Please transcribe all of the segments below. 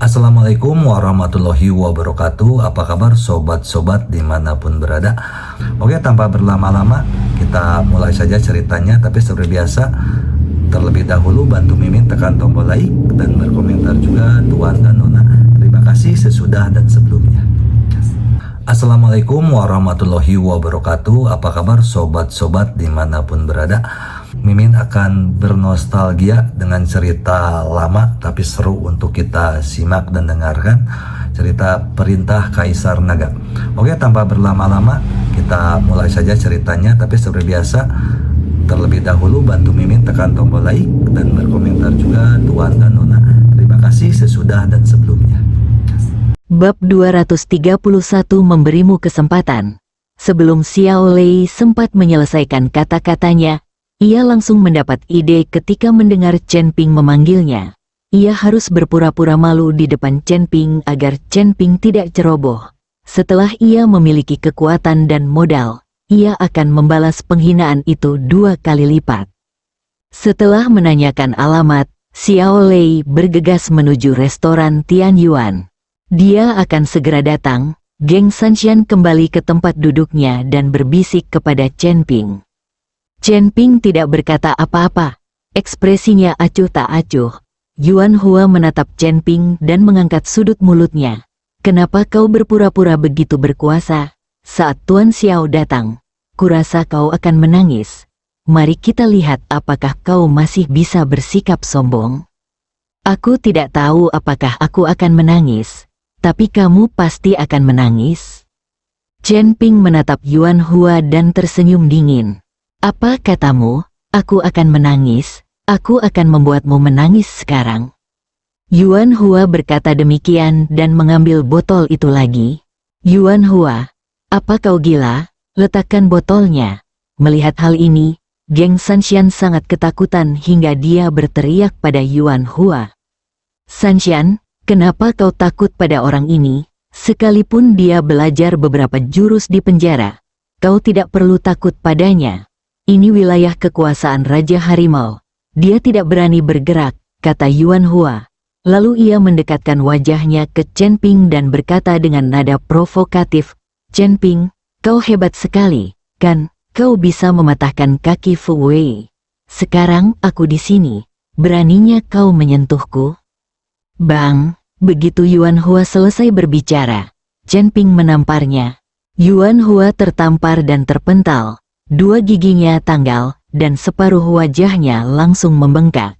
Assalamualaikum warahmatullahi wabarakatuh. Apa kabar sobat-sobat dimanapun berada? Oke, tanpa berlama-lama kita mulai saja ceritanya. Tapi seperti biasa, terlebih dahulu bantu Mimin tekan tombol like dan berkomentar juga Tuan dan Nona. Terima kasih sesudah dan sebelumnya. Assalamualaikum warahmatullahi wabarakatuh. Apa kabar sobat-sobat dimanapun berada? Mimin akan bernostalgia dengan cerita lama tapi seru untuk kita simak dan dengarkan, cerita Perintah Kaisar Naga. Oke, tanpa berlama-lama kita mulai saja ceritanya. Tapi seperti biasa, terlebih dahulu bantu Mimin tekan tombol like dan berkomentar juga Tuan dan Nona. Terima kasih sesudah dan sebelumnya. Bab 231 memberimu kesempatan. Sebelum Xiao Lei sempat menyelesaikan kata-katanya, ia langsung mendapat ide ketika mendengar Chen Ping memanggilnya. Ia harus berpura-pura malu di depan Chen Ping agar Chen Ping tidak ceroboh. Setelah ia memiliki kekuatan dan modal, ia akan membalas penghinaan itu 2 kali lipat. Setelah menanyakan alamat, Xiao Lei bergegas menuju restoran Tian Yuan. Dia akan segera datang. Geng Sanxian kembali ke tempat duduknya dan berbisik kepada Chen Ping. Chen Ping tidak berkata apa-apa. Ekspresinya acuh tak acuh. Yuan Hua menatap Chen Ping dan mengangkat sudut mulutnya. Kenapa kau berpura-pura begitu berkuasa? Saat Tuan Xiao datang, kurasa kau akan menangis. Mari kita lihat apakah kau masih bisa bersikap sombong. Aku tidak tahu apakah aku akan menangis. Tapi kamu pasti akan menangis. Chen Ping menatap Yuan Hua dan tersenyum dingin. Apa katamu? Aku akan menangis. Aku akan membuatmu menangis sekarang. Yuan Hua berkata demikian dan mengambil botol itu lagi. Yuan Hua, apa kau gila? Letakkan botolnya. Melihat hal ini, Geng Sanxian sangat ketakutan hingga dia berteriak pada Yuan Hua. Sanxian, kenapa kau takut pada orang ini? Sekalipun dia belajar beberapa jurus di penjara, kau tidak perlu takut padanya. Ini wilayah kekuasaan Raja Harimau. Dia tidak berani bergerak, kata Yuan Hua. Lalu ia mendekatkan wajahnya ke Chen Ping dan berkata dengan nada provokatif, Chen Ping, kau hebat sekali, kan? Kau bisa mematahkan kaki Fu Wei. Sekarang aku di sini. Beraninya kau menyentuhku? Bang, begitu Yuan Hua selesai berbicara, Chen Ping menamparnya. Yuan Hua tertampar dan terpental. 2 giginya tanggal, dan separuh wajahnya langsung membengkak.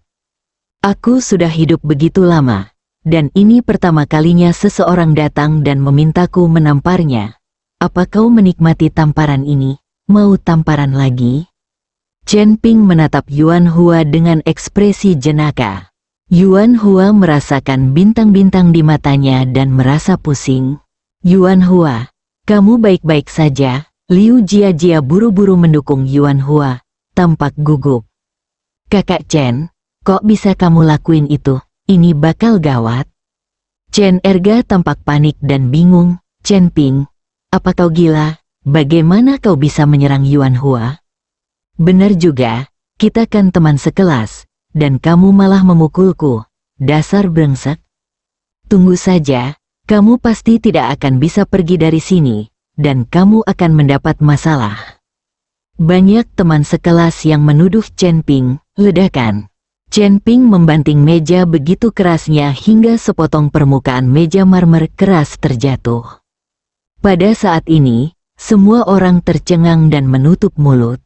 Aku sudah hidup begitu lama, dan ini pertama kalinya seseorang datang dan memintaku menamparnya. Apa kau menikmati tamparan ini? Mau tamparan lagi? Chen Ping menatap Yuan Hua dengan ekspresi jenaka. Yuan Hua merasakan bintang-bintang di matanya dan merasa pusing. Yuan Hua, kamu baik-baik saja? Liu Jia buru-buru mendukung Yuan Hua, tampak gugup. Kakak Chen, kok bisa kamu lakuin itu? Ini bakal gawat. Chen Erga tampak panik dan bingung. Chen Ping, apa kau gila? Bagaimana kau bisa menyerang Yuan Hua? Benar juga, kita kan teman sekelas, dan kamu malah memukulku. Dasar brengsek. Tunggu saja, kamu pasti tidak akan bisa pergi dari sini. Dan kamu akan mendapat masalah. Banyak teman sekelas yang menuduh Chen Ping, ledakan. Chen Ping membanting meja begitu kerasnya hingga sepotong permukaan meja marmer keras terjatuh. Pada saat ini, semua orang tercengang dan menutup mulut.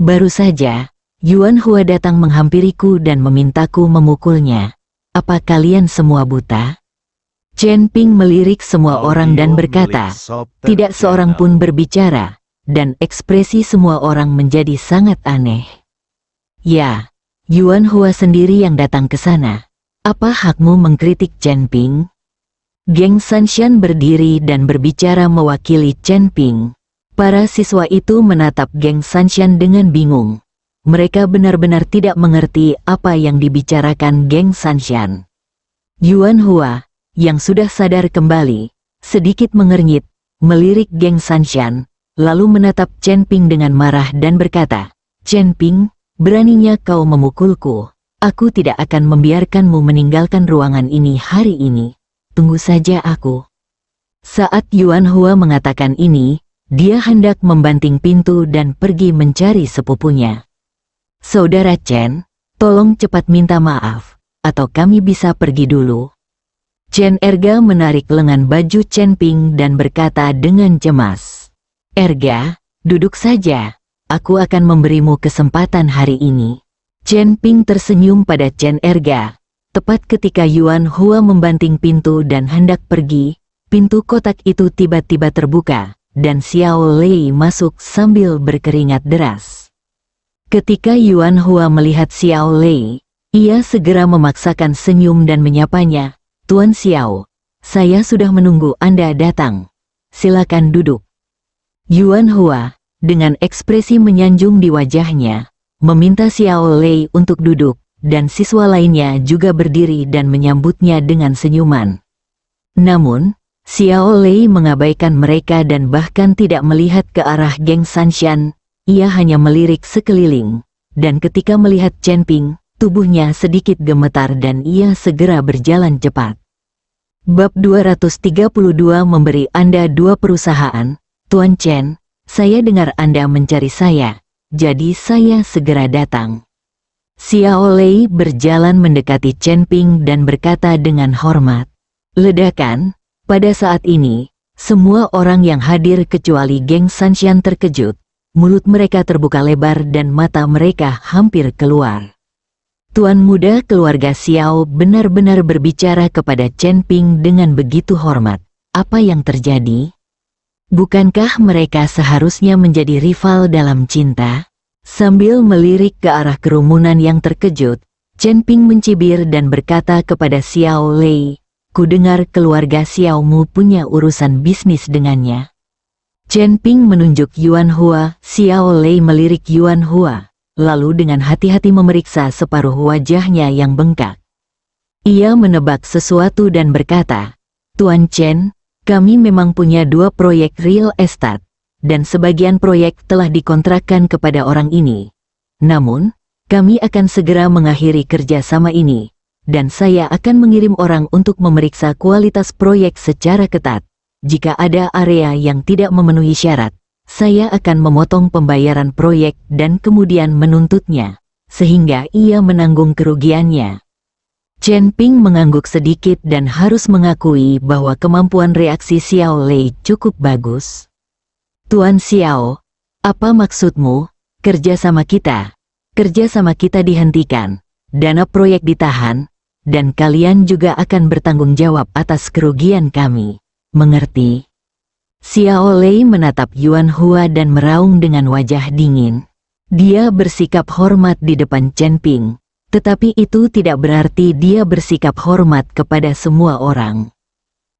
Baru saja, Yuan Hua datang menghampiriku dan memintaku memukulnya. Apa kalian semua buta? Chen Ping melirik semua orang dan berkata, tidak seorang pun berbicara, dan ekspresi semua orang menjadi sangat aneh. Ya, Yuan Hua sendiri yang datang ke sana. Apa hakmu mengkritik Chen Ping? Geng Sanxian berdiri dan berbicara mewakili Chen Ping. Para siswa itu menatap Geng Sanxian dengan bingung. Mereka benar-benar tidak mengerti apa yang dibicarakan Geng Sanxian. Yuan Hua, yang sudah sadar kembali, sedikit mengernyit, melirik Geng Sanxian, lalu menatap Chen Ping dengan marah dan berkata, Chen Ping, beraninya kau memukulku. Aku tidak akan membiarkanmu meninggalkan ruangan ini hari ini. tunggu saja aku." Saat Yuan Hua mengatakan ini, dia hendak membanting pintu dan pergi mencari sepupunya. "Saudara Chen, tolong cepat minta maaf, atau kami bisa pergi dulu." Chen Erga menarik lengan baju Chen Ping dan berkata dengan cemas, "Erga, duduk saja, aku akan memberimu kesempatan hari ini." Chen Ping tersenyum pada Chen Erga. Tepat ketika Yuan Hua membanting pintu dan hendak pergi, pintu kotak itu tiba-tiba terbuka, dan Xiao Lei masuk sambil berkeringat deras. Ketika Yuan Hua melihat Xiao Lei, ia segera memaksakan senyum dan menyapanya, "Tuan Xiao, saya sudah menunggu Anda datang. Silakan duduk." Yuan Hua, dengan ekspresi menyanjung di wajahnya, meminta Xiao Lei untuk duduk, dan siswa lainnya juga berdiri dan menyambutnya dengan senyuman. Namun, Xiao Lei mengabaikan mereka dan bahkan tidak melihat ke arah geng Sanshan. Ia hanya melirik sekeliling, dan ketika melihat Chen Ping, tubuhnya sedikit gemetar dan ia segera berjalan cepat. Bab 232 memberi Anda 2 perusahaan. "Tuan Chen, saya dengar Anda mencari saya, jadi saya segera datang." Xiao Lei berjalan mendekati Chen Ping dan berkata dengan hormat. Ledakan, pada saat ini, semua orang yang hadir kecuali geng Sanshan terkejut. Mulut mereka terbuka lebar dan mata mereka hampir keluar. Tuan muda keluarga Xiao benar-benar berbicara kepada Chen Ping dengan begitu hormat. Apa yang terjadi? Bukankah mereka seharusnya menjadi rival dalam cinta? Sambil melirik ke arah kerumunan yang terkejut, Chen Ping mencibir dan berkata kepada Xiao Lei, "Ku dengar keluarga Xiaomu punya urusan bisnis dengannya." Chen Ping menunjuk Yuan Hua. Xiao Lei melirik Yuan Hua, lalu dengan hati-hati memeriksa separuh wajahnya yang bengkak. Ia menebak sesuatu dan berkata, "Tuan Chen, kami memang punya 2 proyek real estate, dan sebagian proyek telah dikontrakkan kepada orang ini. Namun, kami akan segera mengakhiri kerjasama ini, dan saya akan mengirim orang untuk memeriksa kualitas proyek secara ketat. Jika ada area yang tidak memenuhi syarat, saya akan memotong pembayaran proyek dan kemudian menuntutnya, sehingga ia menanggung kerugiannya." Chen Ping mengangguk sedikit dan harus mengakui bahwa kemampuan reaksi Xiao Lei cukup bagus. "Tuan Xiao, apa maksudmu? Kerjasama kita dihentikan, dana proyek ditahan, dan kalian juga akan bertanggung jawab atas kerugian kami. Mengerti?" Xiao Lei menatap Yuan Hua dan meraung dengan wajah dingin. Dia bersikap hormat di depan Chen Ping, tetapi itu tidak berarti dia bersikap hormat kepada semua orang.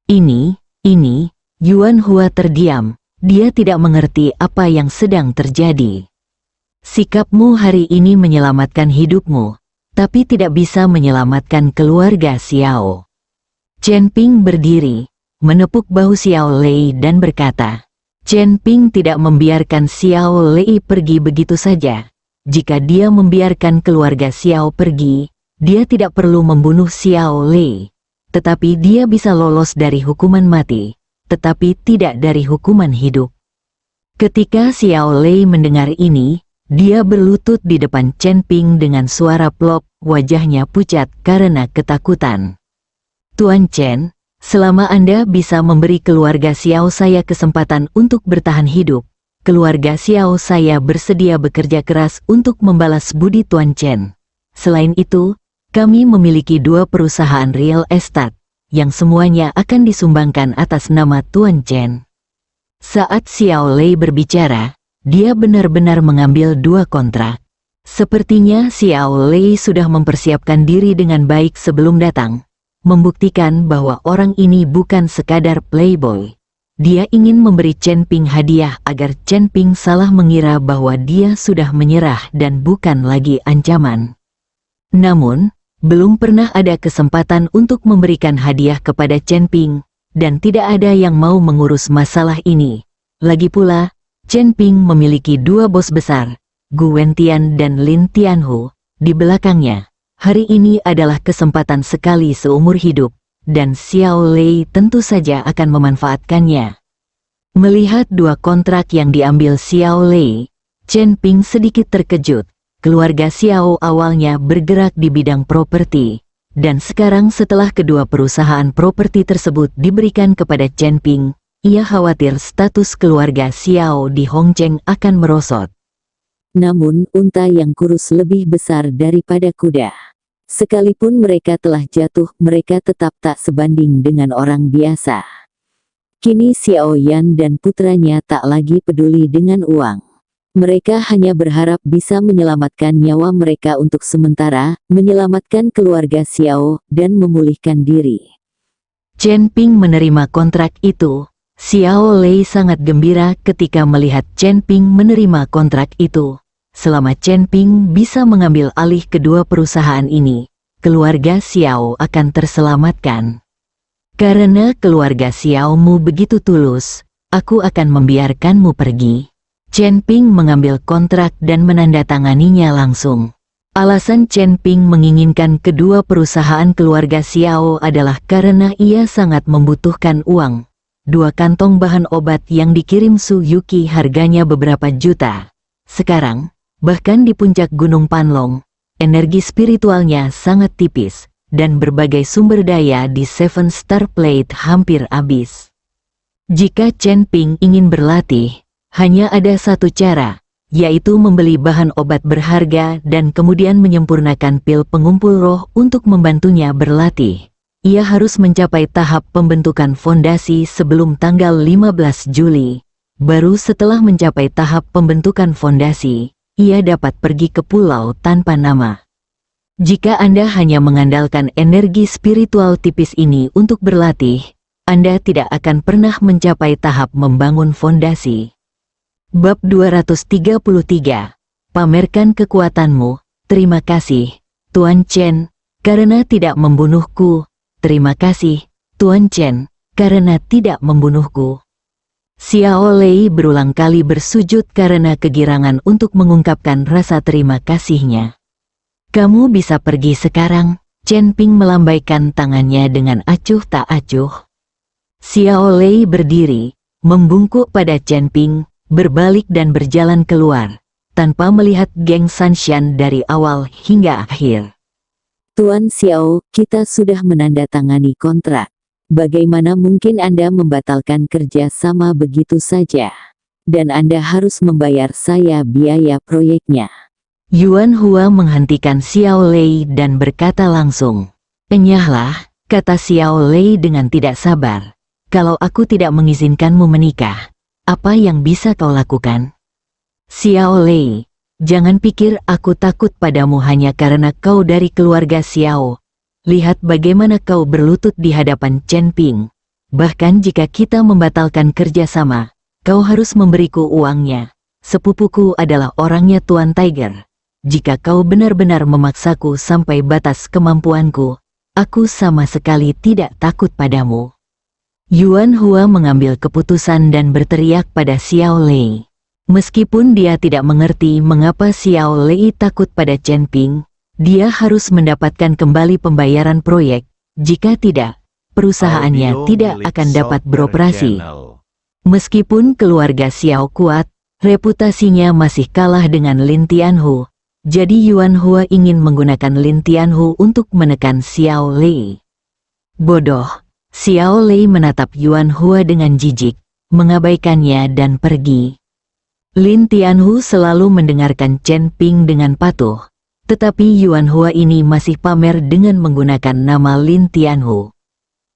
Ini, Yuan Hua terdiam. Dia tidak mengerti apa yang sedang terjadi. "Sikapmu hari ini menyelamatkan hidupmu, tapi tidak bisa menyelamatkan keluarga Xiao." Chen Ping berdiri, menepuk bahu Xiao Lei dan berkata, Chen Ping tidak membiarkan Xiao Lei pergi begitu saja. Jika dia membiarkan keluarga Xiao pergi, dia tidak perlu membunuh Xiao Lei. Tetapi dia bisa lolos dari hukuman mati, tetapi tidak dari hukuman hidup. Ketika Xiao Lei mendengar ini, dia berlutut di depan Chen Ping dengan suara plop, wajahnya pucat karena ketakutan. "Tuan Chen, selama Anda bisa memberi keluarga Xiao saya kesempatan untuk bertahan hidup, keluarga Xiao saya bersedia bekerja keras untuk membalas budi Tuan Chen. Selain itu, kami memiliki 2 perusahaan real estate, yang semuanya akan disumbangkan atas nama Tuan Chen." Saat Xiao Lei berbicara, dia benar-benar mengambil 2 kontrak. Sepertinya Xiao Lei sudah mempersiapkan diri dengan baik sebelum datang, membuktikan bahwa orang ini bukan sekadar playboy. Dia ingin memberi Chen Ping hadiah agar Chen Ping salah mengira bahwa dia sudah menyerah dan bukan lagi ancaman. Namun, belum pernah ada kesempatan untuk memberikan hadiah kepada Chen Ping, dan tidak ada yang mau mengurus masalah ini. Lagi pula, Chen Ping memiliki 2 bos besar, Gu Wentian dan Lin Tianhu, di belakangnya. Hari ini adalah kesempatan sekali seumur hidup, dan Xiao Lei tentu saja akan memanfaatkannya. Melihat dua kontrak yang diambil Xiao Lei, Chen Ping sedikit terkejut. Keluarga Xiao awalnya bergerak di bidang properti, dan sekarang setelah kedua perusahaan properti tersebut diberikan kepada Chen Ping, ia khawatir status keluarga Xiao di Hongcheng akan merosot. Namun, unta yang kurus lebih besar daripada kuda. Sekalipun mereka telah jatuh, mereka tetap tak sebanding dengan orang biasa. Kini Xiao Yan dan putranya tak lagi peduli dengan uang. Mereka hanya berharap bisa menyelamatkan nyawa mereka untuk sementara, menyelamatkan keluarga Xiao, dan memulihkan diri. Chen Ping menerima kontrak itu. Xiao Lei sangat gembira ketika melihat Chen Ping menerima kontrak itu. Selama Chen Ping bisa mengambil alih kedua perusahaan ini, keluarga Xiao akan terselamatkan. Karena keluarga Xiaomu begitu tulus, aku akan membiarkanmu pergi. Chen Ping mengambil kontrak dan menandatanganinya langsung. Alasan Chen Ping menginginkan kedua perusahaan keluarga Xiao adalah karena ia sangat membutuhkan uang. 2 kantong bahan obat yang dikirim Su Yuki harganya beberapa juta. Sekarang, bahkan di puncak Gunung Panlong, energi spiritualnya sangat tipis, dan berbagai sumber daya di Seven Star Plate hampir habis. Jika Chen Ping ingin berlatih, hanya ada satu cara, yaitu membeli bahan obat berharga dan kemudian menyempurnakan pil pengumpul roh untuk membantunya berlatih. Ia harus mencapai tahap pembentukan fondasi sebelum tanggal 15 Juli. Baru setelah mencapai tahap pembentukan fondasi, ia dapat pergi ke pulau tanpa nama. Jika Anda hanya mengandalkan energi spiritual tipis ini untuk berlatih, Anda tidak akan pernah mencapai tahap membangun fondasi. Bab 233. Pamerkan kekuatanmu. Terima kasih, Tuan Chen, karena tidak membunuhku. Terima kasih, Tuan Chen, karena tidak membunuhku. Xiao Lei berulang kali bersujud karena kegirangan untuk mengungkapkan rasa terima kasihnya. Kamu bisa pergi sekarang. Chen Ping melambaikan tangannya dengan acuh tak acuh. Xiao Lei berdiri, membungkuk pada Chen Ping, berbalik dan berjalan keluar, tanpa melihat geng Sanshan dari awal hingga akhir. Tuan Xiao, kita sudah menandatangani kontrak. Bagaimana mungkin Anda membatalkan kerja sama begitu saja? Dan Anda harus membayar saya biaya proyeknya. Yuan Hua menghentikan Xiao Lei dan berkata langsung. Enyahlah, kata Xiao Lei dengan tidak sabar. Kalau aku tidak mengizinkanmu menikah, apa yang bisa kau lakukan? Xiao Lei, jangan pikir aku takut padamu hanya karena kau dari keluarga Xiao. Lihat bagaimana kau berlutut di hadapan Chen Ping. Bahkan jika kita membatalkan kerjasama, kau harus memberiku uangnya. Sepupuku adalah orangnya Tuan Tiger. Jika kau benar-benar memaksaku sampai batas kemampuanku, aku sama sekali tidak takut padamu. Yuan Hua mengambil keputusan dan berteriak pada Xiao Lei. Meskipun dia tidak mengerti mengapa Xiao Lei takut pada Chen Ping, dia harus mendapatkan kembali pembayaran proyek. Jika tidak, perusahaannya tidak akan dapat beroperasi. Meskipun keluarga Xiao kuat, reputasinya masih kalah dengan Lin Tianhu. Jadi Yuan Hua ingin menggunakan Lin Tianhu untuk menekan Xiao Lei. Bodoh. Xiao Lei menatap Yuan Hua dengan jijik, mengabaikannya dan pergi. Lin Tianhu selalu mendengarkan Chen Ping dengan patuh, tetapi Yuan Hua ini masih pamer dengan menggunakan nama Lin Tianhu.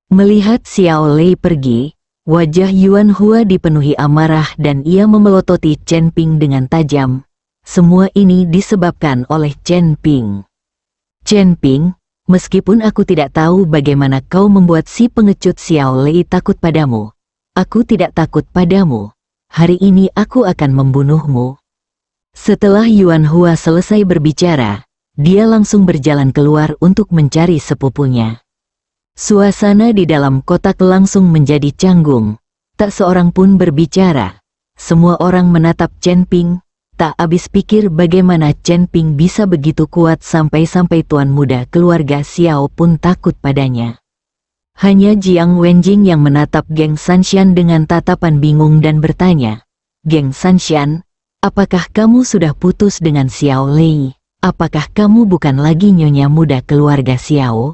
Melihat Xiao Lei pergi, wajah Yuan Hua dipenuhi amarah dan ia memelototi Chen Ping dengan tajam. Semua ini disebabkan oleh Chen Ping. Chen Ping, meskipun aku tidak tahu bagaimana kau membuat si pengecut Xiao Lei takut padamu, aku tidak takut padamu. Hari ini aku akan membunuhmu. Setelah Yuan Hua selesai berbicara, dia langsung berjalan keluar untuk mencari sepupunya. Suasana di dalam kotak langsung menjadi canggung. Tak seorang pun berbicara. Semua orang menatap Chen Ping. Tak habis pikir bagaimana Chen Ping bisa begitu kuat sampai-sampai tuan muda keluarga Xiao pun takut padanya. Hanya Jiang Wenjing yang menatap Geng Sanshan dengan tatapan bingung dan bertanya, "Geng Sanshan, apakah kamu sudah putus dengan Xiao Lei? Apakah kamu bukan lagi nyonya muda keluarga Xiao?"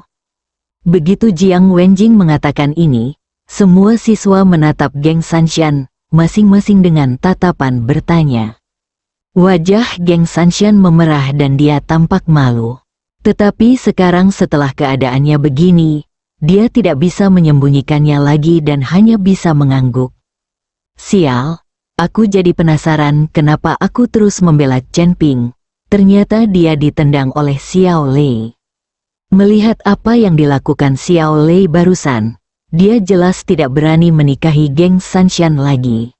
Begitu Jiang Wenjing mengatakan ini, semua siswa menatap Geng Sanshan, masing-masing dengan tatapan bertanya. Wajah Geng Sanshan memerah dan dia tampak malu. Tetapi sekarang setelah keadaannya begini, dia tidak bisa menyembunyikannya lagi dan hanya bisa mengangguk. "Sial, aku jadi penasaran kenapa aku terus membela Chen Ping. Ternyata dia ditendang oleh Xiao Lei." Melihat apa yang dilakukan Xiao Lei barusan, dia jelas tidak berani menikahi Geng Sanshan lagi.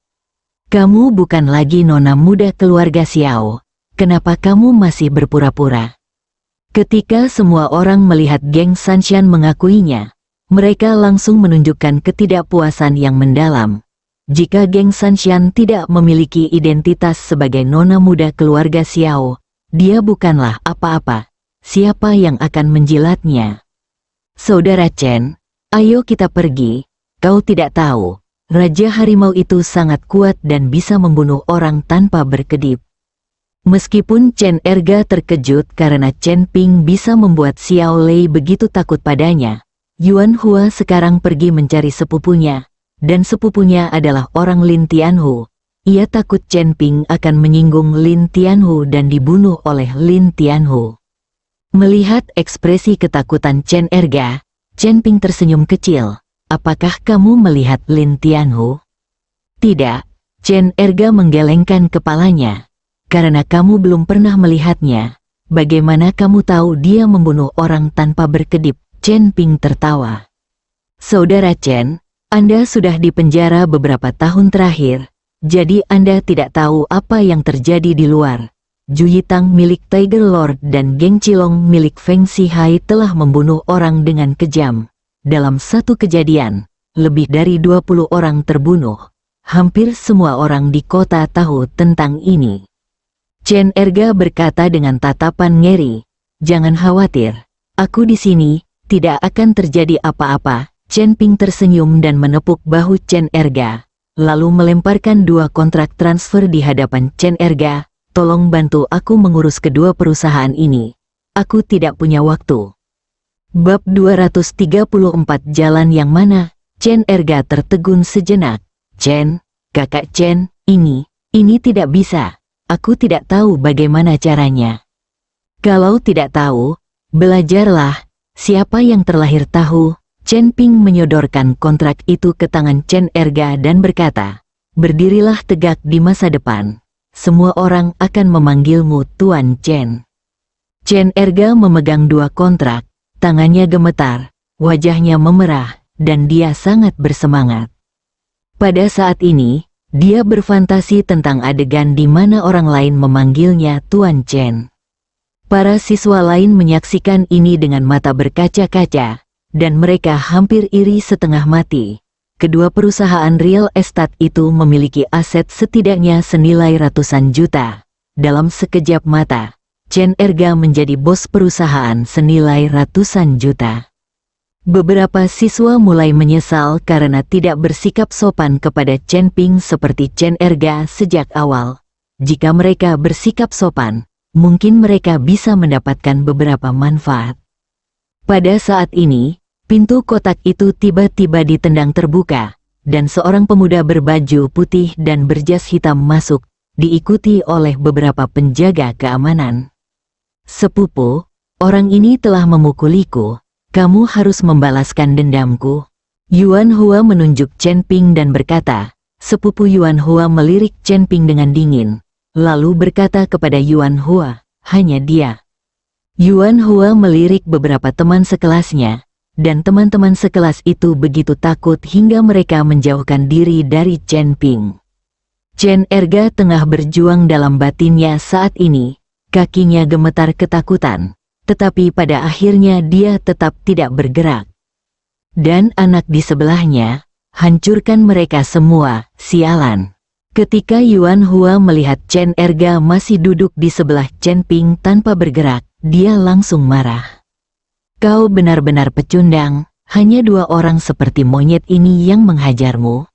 "Kamu bukan lagi nona muda keluarga Xiao. Kenapa kamu masih berpura-pura?" Ketika semua orang melihat Geng Sanshan mengakuinya, mereka langsung menunjukkan ketidakpuasan yang mendalam. Jika Geng Sanshan tidak memiliki identitas sebagai nona muda keluarga Xiao, dia bukanlah apa-apa. Siapa yang akan menjilatnya? "Saudara Chen, ayo kita pergi. Kau tidak tahu, Raja Harimau itu sangat kuat dan bisa membunuh orang tanpa berkedip." Meskipun Chen Erga terkejut karena Chen Ping bisa membuat Xiao Lei begitu takut padanya, Yuan Hua sekarang pergi mencari sepupunya, dan sepupunya adalah orang Lin Tianhu. Ia takut Chen Ping akan menyinggung Lin Tianhu dan dibunuh oleh Lin Tianhu. Melihat ekspresi ketakutan Chen Erga, Chen Ping tersenyum kecil. "Apakah kamu melihat Lin Tianhu?" "Tidak." Chen Erga menggelengkan kepalanya. "Karena kamu belum pernah melihatnya, bagaimana kamu tahu dia membunuh orang tanpa berkedip?" Chen Ping tertawa. "Saudara Chen, Anda sudah dipenjara beberapa tahun terakhir, jadi Anda tidak tahu apa yang terjadi di luar. Ju Yitang milik Tiger Lord dan Geng Chilong milik Feng Sihai telah membunuh orang dengan kejam. Dalam satu kejadian, lebih dari 20 orang terbunuh. Hampir semua orang di kota tahu tentang ini." Chen Erga berkata dengan tatapan ngeri, "Jangan khawatir, aku di sini, tidak akan terjadi apa-apa." Chen Ping tersenyum dan menepuk bahu Chen Erga, lalu melemparkan 2 kontrak transfer di hadapan Chen Erga. "Tolong bantu aku mengurus kedua perusahaan ini. Aku tidak punya waktu." Bab 234 Jalan yang mana? Chen Erga tertegun sejenak. "Chen, kakak Chen, ini tidak bisa. Aku tidak tahu bagaimana caranya." "Kalau tidak tahu, belajarlah. Siapa yang terlahir tahu." Chen Ping menyodorkan kontrak itu ke tangan Chen Erga dan berkata, "Berdirilah tegak di masa depan. Semua orang akan memanggilmu Tuan Chen." Chen Erga memegang 2 kontrak, tangannya gemetar, wajahnya memerah, dan dia sangat bersemangat. Pada saat ini, dia berfantasi tentang adegan di mana orang lain memanggilnya Tuan Chen. Para siswa lain menyaksikan ini dengan mata berkaca-kaca, dan mereka hampir iri setengah mati. Kedua perusahaan real estate itu memiliki aset setidaknya senilai ratusan juta. Dalam sekejap mata, Chen Erga menjadi bos perusahaan senilai ratusan juta. Beberapa siswa mulai menyesal karena tidak bersikap sopan kepada Chen Ping seperti Chen Erga sejak awal. Jika mereka bersikap sopan, mungkin mereka bisa mendapatkan beberapa manfaat. Pada saat ini, pintu kotak itu tiba-tiba ditendang terbuka, dan seorang pemuda berbaju putih dan berjas hitam masuk, diikuti oleh beberapa penjaga keamanan. "Sepupu, orang ini telah memukuliku. Kamu harus membalaskan dendamku." Yuan Hua menunjuk Chen Ping dan berkata. Sepupu Yuan Hua melirik Chen Ping dengan dingin, lalu berkata kepada Yuan Hua, "Hanya dia." Yuan Hua melirik beberapa teman sekelasnya, dan teman-teman sekelas itu begitu takut hingga mereka menjauhkan diri dari Chen Ping. Chen Erga tengah berjuang dalam batinnya saat ini, kakinya gemetar ketakutan, tetapi pada akhirnya dia tetap tidak bergerak. Dan anak di sebelahnya, hancurkan mereka semua, sialan. Ketika Yuan Hua melihat Chen Erga masih duduk di sebelah Chen Ping tanpa bergerak, dia langsung marah. "Kau benar-benar pecundang, hanya 2 orang seperti monyet ini yang menghajarmu.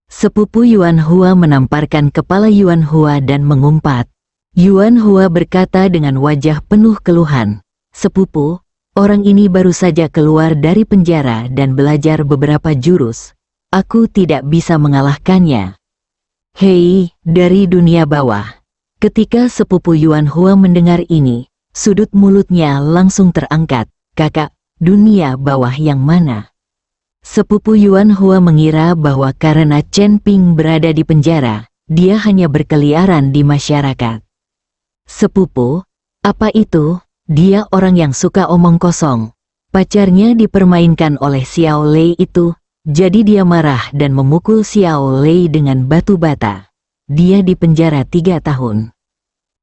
Sepupu Yuan Hua menamparkan kepala Yuan Hua dan mengumpat. Yuan Hua berkata dengan wajah penuh keluhan, "Sepupu, orang ini baru saja keluar dari penjara dan belajar beberapa jurus. Aku tidak bisa mengalahkannya." Hei, dari dunia bawah. Ketika sepupu Yuan Hua mendengar ini, sudut mulutnya langsung terangkat. "Kakak, dunia bawah yang mana?" Sepupu Yuan Hua mengira bahwa karena Chen Ping berada di penjara, dia hanya berkeliaran di masyarakat. "Sepupu, apa itu? Dia orang yang suka omong kosong. Pacarnya dipermainkan oleh Xiao Lei itu, jadi dia marah dan memukul Xiao Lei dengan batu bata. Dia dipenjara 3 tahun."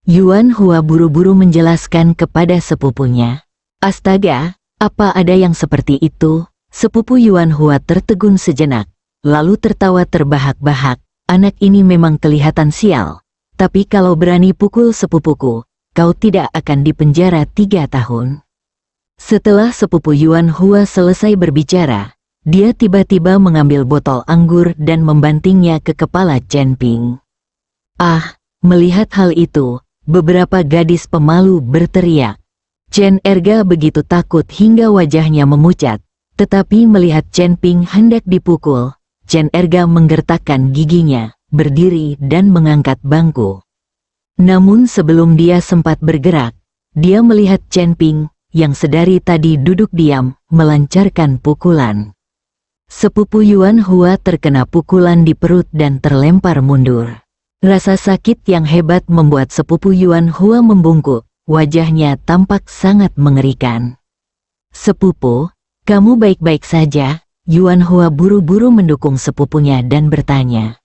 Yuan Hua buru-buru menjelaskan kepada sepupunya. "Astaga, apa ada yang seperti itu?" Sepupu Yuan Hua tertegun sejenak, lalu tertawa terbahak-bahak. "Anak ini memang kelihatan sial. Tapi kalau berani pukul sepupuku, kau tidak akan dipenjara 3 tahun. Setelah sepupu Yuan Hua selesai berbicara, dia tiba-tiba mengambil botol anggur dan membantingnya ke kepala Chen Ping. Ah, melihat hal itu, beberapa gadis pemalu berteriak. Chen Erga begitu takut hingga wajahnya memucat, tetapi melihat Chen Ping hendak dipukul, Chen Erga menggertakkan giginya, berdiri dan mengangkat bangku. Namun sebelum dia sempat bergerak, dia melihat Chen Ping, yang sedari tadi duduk diam, melancarkan pukulan. Sepupu Yuan Hua terkena pukulan di perut dan terlempar mundur. Rasa sakit yang hebat membuat sepupu Yuan Hua membungkuk, wajahnya tampak sangat mengerikan. "Sepupu, kamu baik-baik saja?" Yuan Hua buru-buru mendukung sepupunya dan bertanya.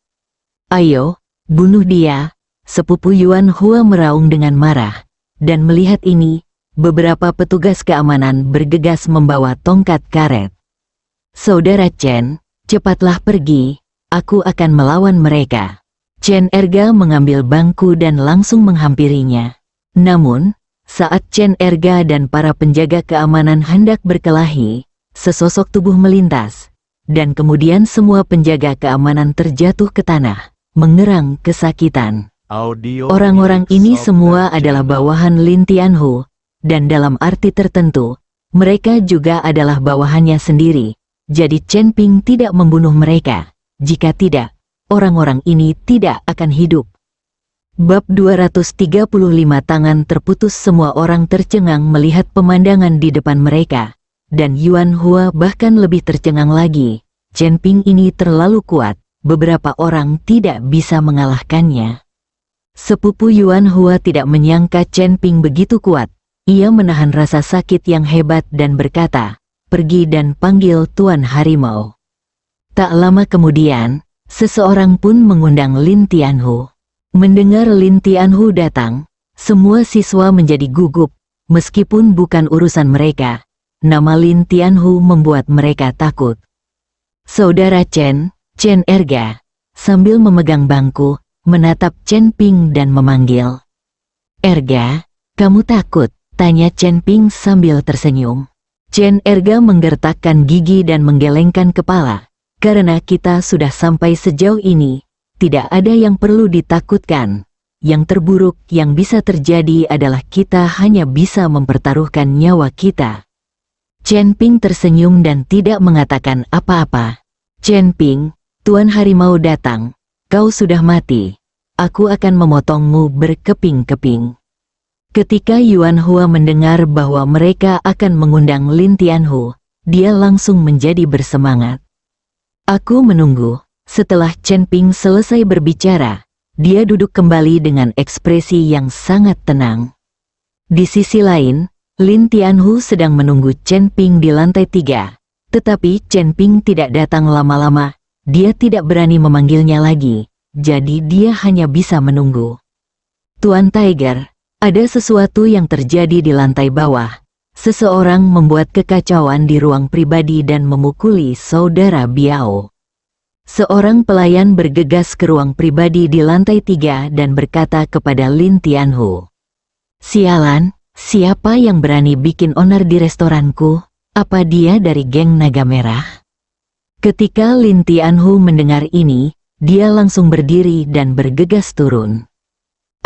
"Ayo, bunuh dia." Sepupu Yuan Hua meraung dengan marah, dan melihat ini, beberapa petugas keamanan bergegas membawa tongkat karet. "Saudara Chen, cepatlah pergi, aku akan melawan mereka." Chen Erga mengambil bangku dan langsung menghampirinya. Namun, saat Chen Erga dan para penjaga keamanan hendak berkelahi, sesosok tubuh melintas, dan kemudian semua penjaga keamanan terjatuh ke tanah, mengerang kesakitan. Orang-orang ini semua adalah bawahan Lin Tianhu, dan dalam arti tertentu, mereka juga adalah bawahannya sendiri. Jadi Chen Ping tidak membunuh mereka. Jika tidak, orang-orang ini tidak akan hidup. Bab 235. Tangan terputus. Semua orang tercengang melihat pemandangan di depan mereka, dan Yuan Hua bahkan lebih tercengang lagi. Chen Ping ini terlalu kuat, beberapa orang tidak bisa mengalahkannya. Sepupu Yuan Hua tidak menyangka Chen Ping begitu kuat. Ia menahan rasa sakit yang hebat dan berkata, "Pergi dan panggil Tuan Harimau." Tak lama kemudian, seseorang pun mengundang Lin Tianhu. Mendengar Lin Tianhu datang, semua siswa menjadi gugup, meskipun bukan urusan mereka. Nama Lin Tianhu membuat mereka takut. "Saudara Chen, Chen Erga," sambil memegang bangku, menatap Chen Ping dan memanggil. "Erga, kamu takut?" tanya Chen Ping sambil tersenyum. Chen Erga menggertakkan gigi dan menggelengkan kepala. "Karena kita sudah sampai sejauh ini, tidak ada yang perlu ditakutkan. Yang terburuk yang bisa terjadi adalah kita hanya bisa mempertaruhkan nyawa kita." Chen Ping tersenyum dan tidak mengatakan apa-apa. "Chen Ping, Tuan Harimau datang. Kau sudah mati. Aku akan memotongmu berkeping-keping." Ketika Yuan Hua mendengar bahwa mereka akan mengundang Lin Tianhu, dia langsung menjadi bersemangat. "Aku menunggu." Setelah Chen Ping selesai berbicara, dia duduk kembali dengan ekspresi yang sangat tenang. Di sisi lain, Lin Tianhu sedang menunggu Chen Ping di lantai 3. Tetapi Chen Ping tidak datang lama-lama, dia tidak berani memanggilnya lagi, jadi dia hanya bisa menunggu. "Tuan Tiger, ada sesuatu yang terjadi di lantai bawah. Seseorang membuat kekacauan di ruang pribadi dan memukuli saudara Biao." Seorang pelayan bergegas ke ruang pribadi di lantai 3 dan berkata kepada Lin Tianhu, "Sialan, siapa yang berani bikin onar di restoranku?" Apa dia dari geng Naga Merah? Ketika Lin Tianhu mendengar ini, dia langsung berdiri dan bergegas turun.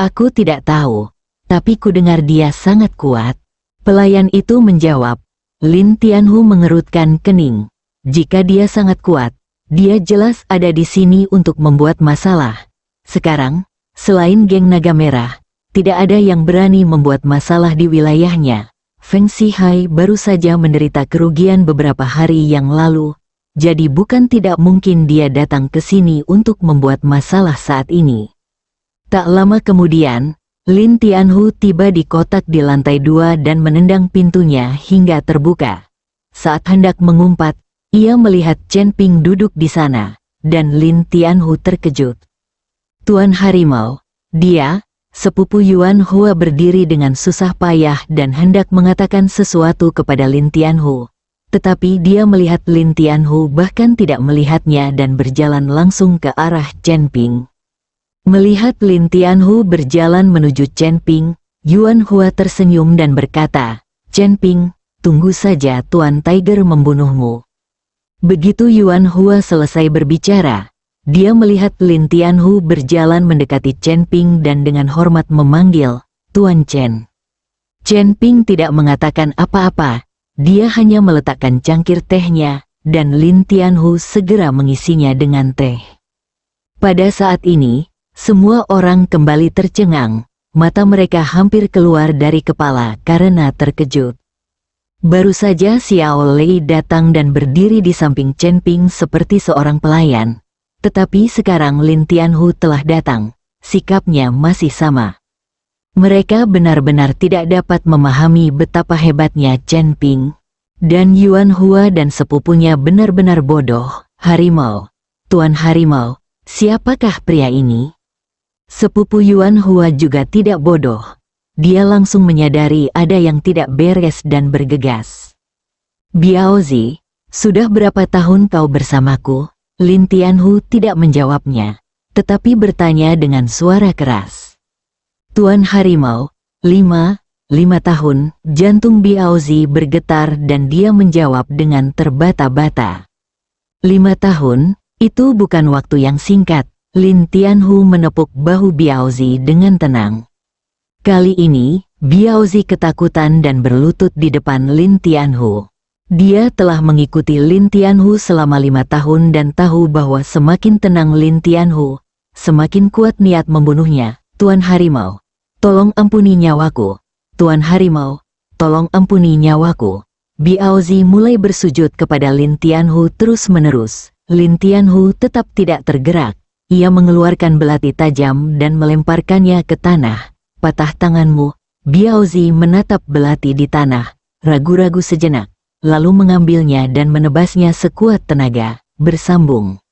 Aku tidak tahu, tapi ku dengar dia sangat kuat. Pelayan itu menjawab. Lin Tianhu mengerutkan kening. Jika dia sangat kuat, dia jelas ada di sini untuk membuat masalah. Sekarang, selain geng Naga Merah, tidak ada yang berani membuat masalah di wilayahnya. Feng Zihai baru saja menderita kerugian beberapa hari yang lalu, jadi bukan tidak mungkin dia datang ke sini untuk membuat masalah saat ini. Tak lama kemudian, Lin Tianhu tiba di kotak di lantai 2 dan menendang pintunya hingga terbuka. Saat hendak mengumpat, ia melihat Chen Ping duduk di sana, dan Lin Tianhu terkejut. Tuan Harimau, dia, sepupu Yuan Hua berdiri dengan susah payah dan hendak mengatakan sesuatu kepada Lin Tianhu. Tetapi dia melihat Lin Tianhu bahkan tidak melihatnya dan berjalan langsung ke arah Chen Ping. Melihat Lin Tianhu berjalan menuju Chen Ping, Yuan Hua tersenyum dan berkata, "Chen Ping, tunggu saja Tuan Tiger membunuhmu." Begitu Yuan Hua selesai berbicara, dia melihat Lin Tianhu berjalan mendekati Chen Ping dan dengan hormat memanggil, "Tuan Chen." Chen Ping tidak mengatakan apa-apa. Dia hanya meletakkan cangkir tehnya, dan Lin Tianhu segera mengisinya dengan teh. Pada saat ini, semua orang kembali tercengang, mata mereka hampir keluar dari kepala karena terkejut. Baru saja Xiao Lei datang dan berdiri di samping Chen Ping seperti seorang pelayan. Tetapi sekarang Lin Tianhu telah datang, sikapnya masih sama. Mereka benar-benar tidak dapat memahami betapa hebatnya Chen Ping. Dan Yuan Hua dan sepupunya benar-benar bodoh. Harimau, Tuan Harimau, siapakah pria ini? Sepupu Yuan Hua juga tidak bodoh. Dia langsung menyadari ada yang tidak beres dan bergegas. "Biaozi, sudah berapa tahun kau bersamaku?" Lin Tianhu tidak menjawabnya, tetapi bertanya dengan suara keras. "Tuan Harimau, 5 tahun." Jantung Biaozi bergetar dan dia menjawab dengan terbata-bata. 5 tahun, itu bukan waktu yang singkat. Lin Tianhu menepuk bahu Biaozi dengan tenang. Kali ini, Biaozi ketakutan dan berlutut di depan Lin Tianhu. Dia telah mengikuti Lin Tianhu selama 5 tahun dan tahu bahwa semakin tenang Lin Tianhu, semakin kuat niat membunuhnya. "Tuan Harimau, tolong ampuni nyawaku. Tuan Harimau, tolong ampuni nyawaku." Biaozi mulai bersujud kepada Lin Tianhu terus-menerus. Lin Tianhu tetap tidak tergerak. Ia mengeluarkan belati tajam dan melemparkannya ke tanah. "Patah tanganmu." Biaozi menatap belati di tanah, ragu-ragu sejenak, lalu mengambilnya dan menebasnya sekuat tenaga, bersambung.